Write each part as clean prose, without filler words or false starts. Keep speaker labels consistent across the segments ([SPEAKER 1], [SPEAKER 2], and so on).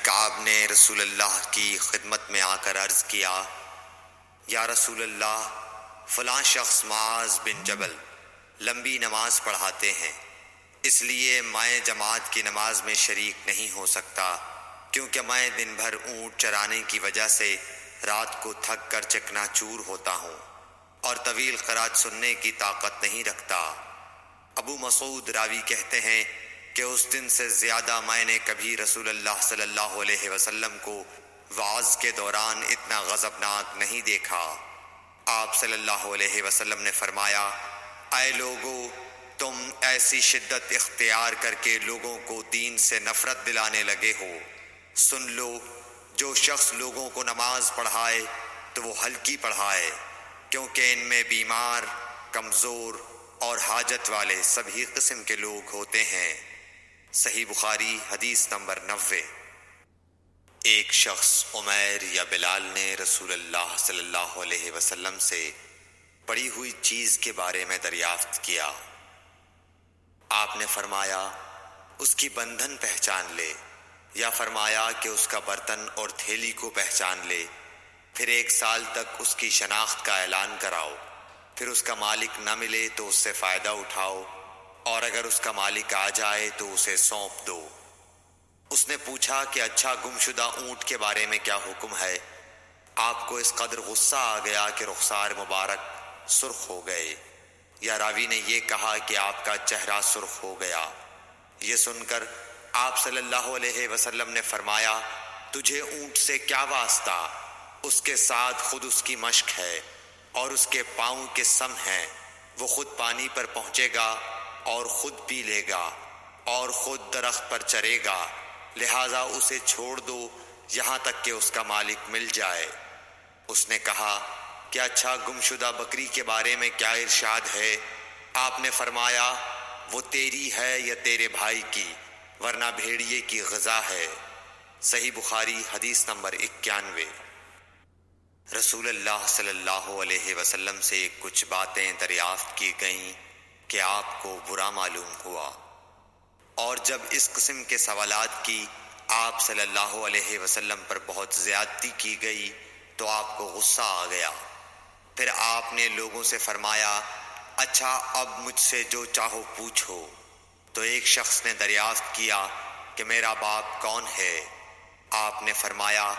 [SPEAKER 1] کعب نے رسول اللہ کی خدمت میں آ کر عرض کیا، یا رسول اللہ، فلاں شخص معاذ بن جبل لمبی نماز پڑھاتے ہیں، اس لیے میں جماعت کی نماز میں شریک نہیں ہو سکتا، کیونکہ میں دن بھر اونٹ چرانے کی وجہ سے رات کو تھک کر چکنا چور ہوتا ہوں اور طویل قرات سننے کی طاقت نہیں رکھتا۔ ابو مسعود راوی کہتے ہیں کہ اس دن سے زیادہ میں نے کبھی رسول اللہ صلی اللہ علیہ وسلم کو وعظ کے دوران اتنا غضبناک نہیں دیکھا۔ آپ صلی اللہ علیہ وسلم نے فرمایا، اے لوگو، تم ایسی شدت اختیار کر کے لوگوں کو دین سے نفرت دلانے لگے ہو۔ سن لو، جو شخص لوگوں کو نماز پڑھائے تو وہ ہلکی پڑھائے، کیونکہ ان میں بیمار، کمزور اور حاجت والے سبھی قسم کے لوگ ہوتے ہیں۔ صحیح بخاری حدیث نمبر 90۔ ایک شخص عمیر یا بلال نے رسول اللہ صلی اللہ علیہ وسلم سے پڑی ہوئی چیز کے بارے میں دریافت کیا۔ آپ نے فرمایا، اس کی بندھن پہچان لے، یا فرمایا کہ اس کا برتن اور تھیلی کو پہچان لے، پھر 1 سال تک اس کی شناخت کا اعلان کراؤ، پھر اس کا مالک نہ ملے تو اس سے فائدہ اٹھاؤ، اور اگر اس کا مالک آ جائے تو اسے سونپ دو۔ اس نے پوچھا کہ اچھا، گمشدہ اونٹ کے بارے میں کیا حکم ہے؟ آپ کو اس قدر غصہ آ گیا کہ رخسار مبارک سرخ ہو گئے، یا راوی نے یہ کہا کہ آپ کا چہرہ سرخ ہو گیا۔ یہ سن کر آپ صلی اللہ علیہ وسلم نے فرمایا، تجھے اونٹ سے کیا واسطہ؟ اس کے ساتھ خود اس کی مشق ہے اور اس کے پاؤں کے سم ہیں، وہ خود پانی پر پہنچے گا اور خود پی لے گا اور خود درخت پر چرے گا، لہذا اسے چھوڑ دو یہاں تک کہ اس کا مالک مل جائے۔ اس نے کہا کہ اچھا، گمشدہ بکری کے بارے میں کیا ارشاد ہے؟ آپ نے فرمایا، وہ تیری ہے یا تیرے بھائی کی، ورنہ بھیڑیے کی غذا ہے۔ صحیح بخاری حدیث نمبر 91۔ رسول اللہ صلی اللہ علیہ وسلم سے کچھ باتیں دریافت کی گئیں کہ آپ کو برا معلوم ہوا، اور جب اس قسم کے سوالات کی آپ صلی اللہ علیہ وسلم پر بہت زیادتی کی گئی تو آپ کو غصہ آ گیا۔ پھر آپ نے لوگوں سے فرمایا، اچھا، اب مجھ سے جو چاہو پوچھو۔ تو ایک شخص نے دریافت کیا کہ میرا باپ کون ہے؟ آپ نے فرمایا،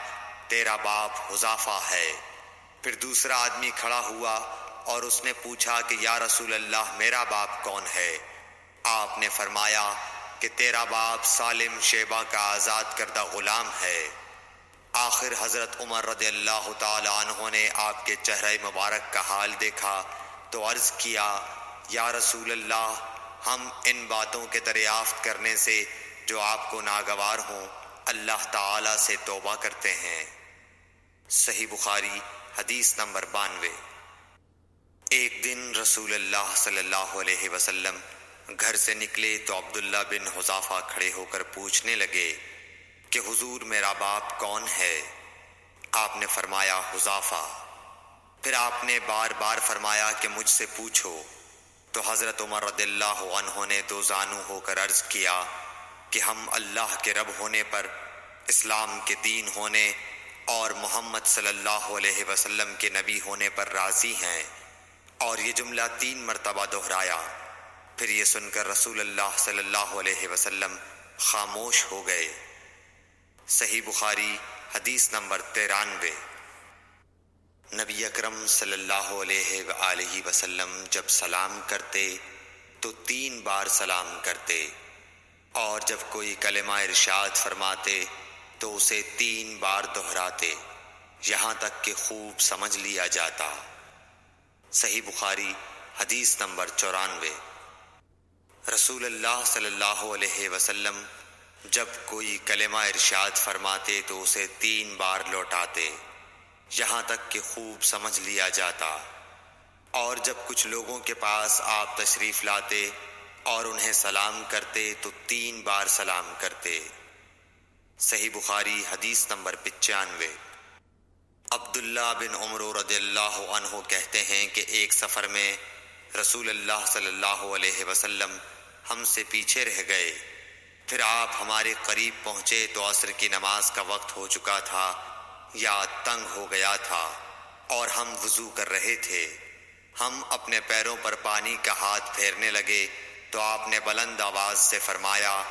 [SPEAKER 1] تیرا باپ حذافہ ہے۔ پھر دوسرا آدمی کھڑا ہوا اور اس نے پوچھا کہ یا رسول اللہ، میرا باپ کون ہے؟ آپ نے فرمایا کہ تیرا باپ سالم شیبہ کا آزاد کردہ غلام ہے۔ آخر حضرت عمر رضی اللہ تعالی عنہ نے آپ کے چہرہ مبارک کا حال دیکھا تو عرض کیا، یا رسول اللہ، ہم ان باتوں کے دریافت کرنے سے جو آپ کو ناگوار ہوں اللہ تعالی سے توبہ کرتے ہیں۔ صحیح بخاری حدیث نمبر 92۔ ایک دن رسول اللہ صلی اللہ علیہ وسلم گھر سے نکلے تو عبداللہ بن حذافہ کھڑے ہو کر پوچھنے لگے کہ حضور، میرا باپ کون ہے؟ آپ نے فرمایا، حذافہ۔ پھر آپ نے بار بار فرمایا کہ مجھ سے پوچھو۔ تو حضرت عمر رضی اللہ عنہ نے دو زانو ہو کر عرض کیا کہ ہم اللہ کے رب ہونے پر، اسلام کے دین ہونے اور محمد صلی اللہ علیہ وسلم کے نبی ہونے پر راضی ہیں، اور یہ جملہ 3 مرتبہ دہرایا۔ پھر یہ سن کر رسول اللہ صلی اللہ علیہ وسلم خاموش ہو گئے۔ صحیح بخاری حدیث نمبر 93۔ نبی اکرم صلی اللہ علیہ وآلہ وسلم جب سلام کرتے تو 3 بار سلام کرتے، اور جب کوئی کلمہ ارشاد فرماتے تو اسے 3 بار دہراتے، یہاں تک کہ خوب سمجھ لیا جاتا۔ صحیح بخاری حدیث نمبر 94۔ رسول اللہ صلی اللہ علیہ وسلم جب کوئی کلمہ ارشاد فرماتے تو اسے 3 بار لوٹاتے، یہاں تک کہ خوب سمجھ لیا جاتا، اور جب کچھ لوگوں کے پاس آپ تشریف لاتے اور انہیں سلام کرتے تو 3 بار سلام کرتے۔ صحیح بخاری حدیث نمبر 95۔ عبداللہ بن عمر رضی اللہ عنہ کہتے ہیں کہ ایک سفر میں رسول اللہ صلی اللہ علیہ وسلم ہم سے پیچھے رہ گئے، پھر آپ ہمارے قریب پہنچے تو عصر کی نماز کا وقت ہو چکا تھا یا تنگ ہو گیا تھا اور ہم وضو کر رہے تھے۔ ہم اپنے پیروں پر پانی کا ہاتھ پھیرنے لگے تو آپ نے بلند آواز سے فرمایا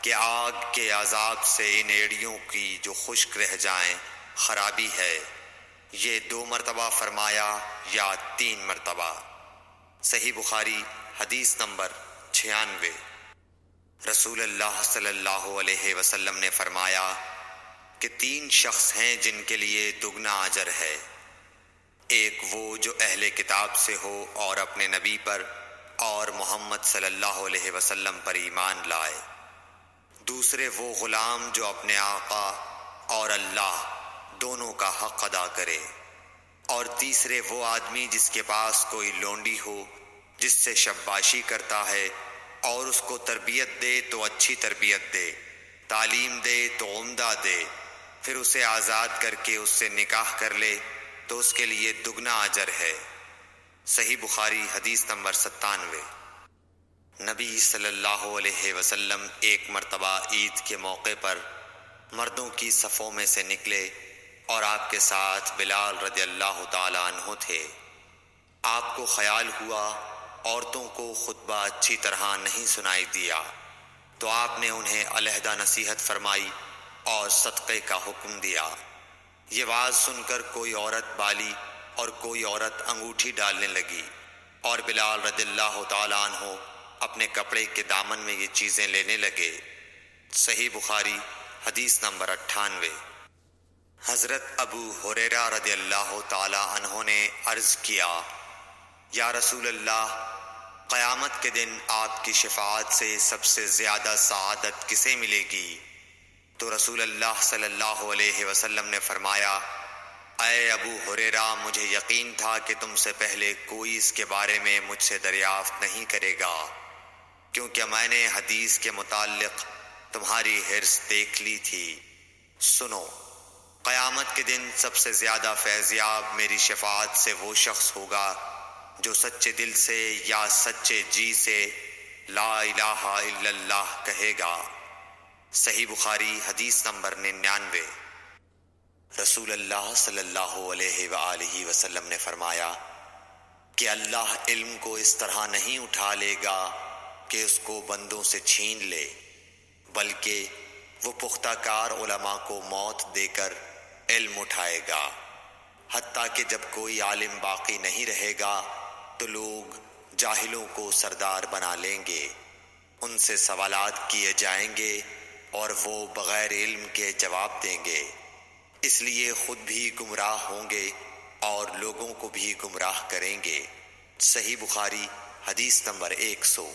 [SPEAKER 1] کہ آگ کے عذاب سے ان ایڑیوں کی جو خشک رہ جائیں خرابی ہے۔ یہ 2 مرتبہ فرمایا یا 3 مرتبہ؟ صحیح بخاری حدیث نمبر 96۔ رسول اللہ صلی اللہ علیہ وسلم نے فرمایا کہ 3 شخص ہیں جن کے لیے دگنا اجر ہے۔ ایک وہ جو اہل کتاب سے ہو اور اپنے نبی پر اور محمد صلی اللہ علیہ وسلم پر ایمان لائے۔ دوسرے وہ غلام جو اپنے آقا اور اللہ دونوں کا حق ادا کرے۔ اور تیسرے وہ آدمی جس کے پاس کوئی لونڈی ہو جس سے شباشی کرتا ہے اور اس کو تربیت دے تو اچھی تربیت دے، تعلیم دے تو عمدہ دے، پھر اسے آزاد کر کے اس سے نکاح کر لے تو اس کے لیے دگنا اجر ہے۔ صحیح بخاری حدیث نمبر 97۔ نبی صلی اللہ علیہ وسلم ایک مرتبہ عید کے موقع پر مردوں کی صفوں میں سے نکلے اور آپ کے ساتھ بلال رضی اللہ تعالی عنہ تھے۔ آپ کو خیال ہوا عورتوں کو خطبہ اچھی طرح نہیں سنائی دیا تو آپ نے انہیں علیحدہ نصیحت فرمائی اور صدقے کا حکم دیا۔ یہ واز سن کر کوئی عورت بالی اور کوئی عورت انگوٹھی ڈالنے لگی اور بلال رضی اللہ تعالی عنہ اپنے کپڑے کے دامن میں یہ چیزیں لینے لگے۔ صحیح بخاری حدیث نمبر 98۔ حضرت ابو ہریرہ رضی اللہ تعالی عنہ نے عرض کیا، یا رسول اللہ، قیامت کے دن آپ کی شفاعت سے سب سے زیادہ سعادت کسے ملے گی؟ تو رسول اللہ صلی اللہ علیہ وسلم نے فرمایا، اے ابو ہریرہ، مجھے یقین تھا کہ تم سے پہلے کوئی اس کے بارے میں مجھ سے دریافت نہیں کرے گا، کیونکہ میں نے حدیث کے متعلق تمہاری حرص دیکھ لی تھی۔ سنو، قیامت کے دن سب سے زیادہ فیضیاب میری شفاعت سے وہ شخص ہوگا جو سچے دل سے یا سچے جی سے لا الہ الا اللہ کہے گا۔ صحیح بخاری حدیث نمبر 99۔ رسول اللہ صلی اللہ علیہ وآلہ وسلم نے فرمایا کہ اللہ علم کو اس طرح نہیں اٹھا لے گا کہ اس کو بندوں سے چھین لے، بلکہ وہ پختہ کار علماء کو موت دے کر علم اٹھائے گا، حتیٰ کہ جب کوئی عالم باقی نہیں رہے گا تو لوگ جاہلوں کو سردار بنا لیں گے، ان سے سوالات کیے جائیں گے اور وہ بغیر علم کے جواب دیں گے، اس لیے خود بھی گمراہ ہوں گے اور لوگوں کو بھی گمراہ کریں گے۔ صحیح بخاری حدیث نمبر 100۔